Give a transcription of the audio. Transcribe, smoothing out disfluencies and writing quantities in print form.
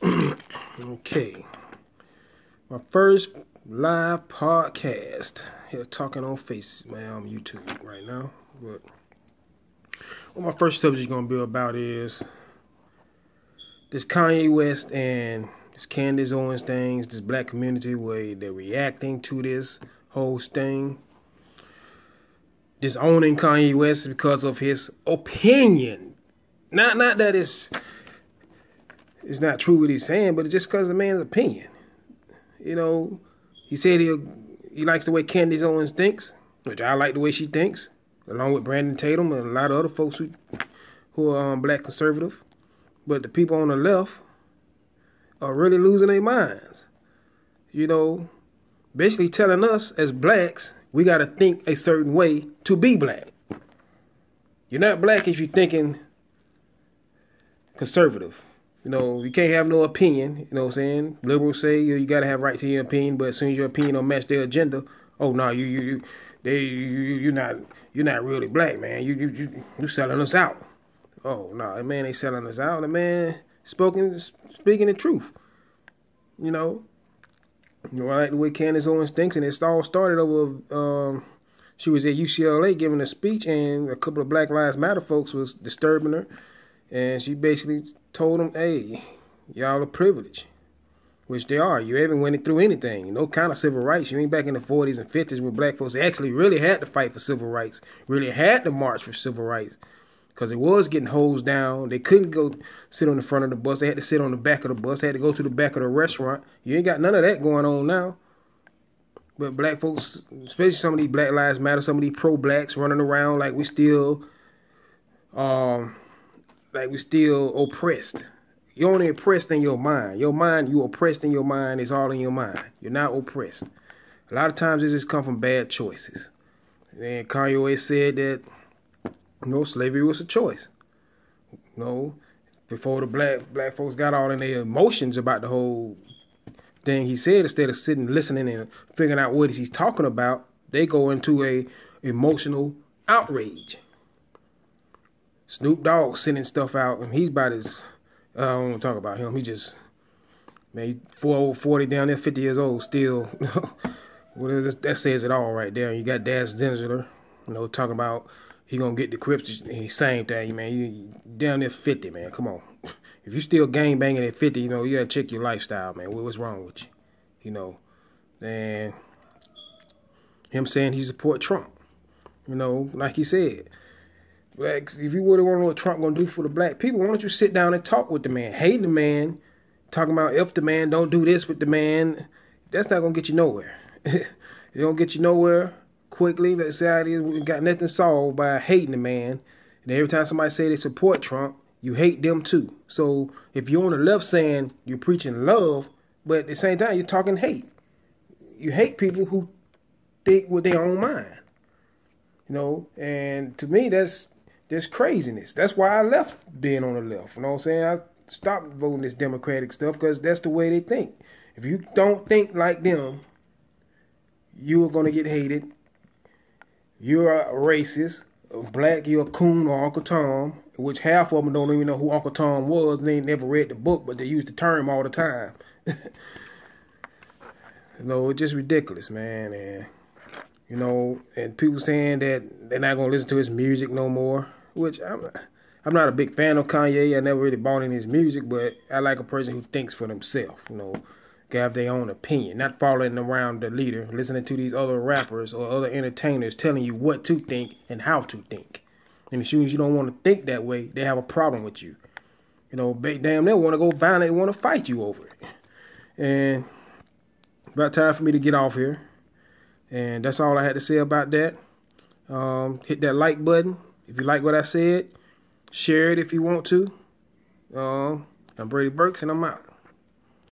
Okay, my first live podcast here talking on YouTube right now. But what my first subject is gonna be about is this Kanye West and this Candace Owens things, this black community where they're reacting to this whole thing, disowning Kanye West because of his opinion. Not that it's not true what he's saying, but it's just because of the man's opinion. You know, he said he likes the way Candace Owens thinks, which I like the way she thinks, along with Brandon Tatum and a lot of other folks who are black conservative. But the people on the left are really losing their minds. You know, basically telling us as blacks, we got to think a certain way to be black. You're not black if you're thinking conservative. You know, you can't have no opinion. You know what I'm saying? Liberals say you got to have right to your opinion, but as soon as your opinion don't match their agenda, oh no, you're not really black, man. You selling us out. Oh no, that man ain't selling us out. The man speaking the truth. You know, I like the way Candace Owens thinks, and it all started over. She was at UCLA giving a speech, and a couple of Black Lives Matter folks was disturbing her. And she basically told them, hey, y'all are privileged, which they are. You haven't went through anything, no kind of civil rights. You ain't back in the 40s and 50s when black folks actually really had to fight for civil rights, really had to march for civil rights, because it was getting hosed down. They couldn't go sit on the front of the bus. They had to sit on the back of the bus. They had to go to the back of the restaurant. You ain't got none of that going on now. But black folks, especially some of these Black Lives Matter, some of these pro-blacks running around like we still oppressed. You're only oppressed in your mind. You oppressed in your mind. It's all in your mind. You're not oppressed. A lot of times it just come from bad choices. And Kanye West said that, slavery was a choice. Before the black folks got all in their emotions about the whole thing he said, instead of sitting, listening, and figuring out what he's talking about, they go into a emotional outrage. Snoop Dogg sending stuff out, and he's about his, I don't want to talk about him. He just, man, 40 down there, 50 years old, still. Well, that says it all right there. You got Daz Dinsler, talking about he gonna get the Crips. Same thing, man. You down there 50, man. Come on. If you still gang banging at 50, you gotta check your lifestyle, man. What's wrong with you? And him saying he support Trump. Like he said. Blacks, if you really want to know what Trump gonna do for the black people, why don't you sit down and talk with the man? Hating the man, talking about if the man don't do this with the man, that's not gonna get you nowhere. It don't get you nowhere quickly. Let's say it is, we got nothing solved by hating the man. And every time somebody say they support Trump, you hate them too. So if you're on the left saying you're preaching love, but at the same time you're talking hate. You hate people who think with their own mind. And to me that's craziness. That's why I left being on the left. You know what I'm saying? I stopped voting this Democratic stuff because that's the way they think. If you don't think like them, you are going to get hated. You're a racist. Black, you're a coon or Uncle Tom, which half of them don't even know who Uncle Tom was. They ain't never read the book, but they use the term all the time. It's just ridiculous, man. And people saying that they're not going to listen to his music no more, which I'm not a big fan of Kanye. I never really bought in his music, but I like a person who thinks for themselves, have their own opinion, not following around the leader, listening to these other rappers or other entertainers telling you what to think and how to think. And as soon as you don't want to think that way, they have a problem with you. Damn, they want to go violent, they want to fight you over it. And about time for me to get off here. And that's all I had to say about that. Hit that like button if you like what I said. Share it if you want to. I'm Brady Burks, and I'm out.